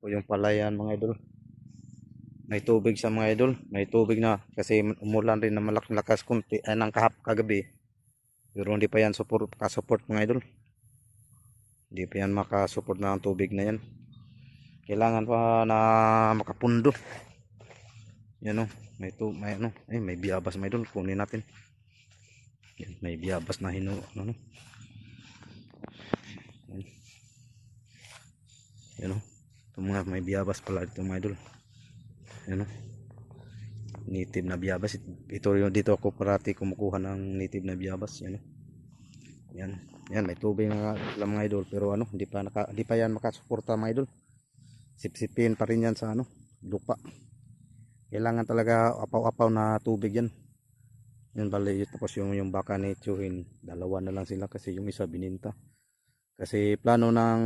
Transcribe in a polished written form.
po yung palayan mga idol. May tubig sa mga idol. May tubig na kasi umulan rin na malaking lakas kunti ng kagabi. Pero hindi pa yan support mga idol. Hindi pa yan makasupport na ang tubig na yan. Kailangan pa na makapundo. Yan o. May biyabas mga idol. Kunin natin. Yan, may biyabas na ano. Yan o. Ito mga may biyabas pala dito mga idol. Yan o. Native na biyabas. Dito ako parati kumukuha ng native na biyabas. Yan o. Yan, may tubig na lang mga idol, pero hindi pa yan makasuporta mga idol. Sipsipin pa rin yan sa lupa. Kailangan talaga apaw-apaw na tubig yan. Yan bali, tapos yung baka ni Chuhin, dalawa na lang sila kasi yung isa bininta. Kasi plano ng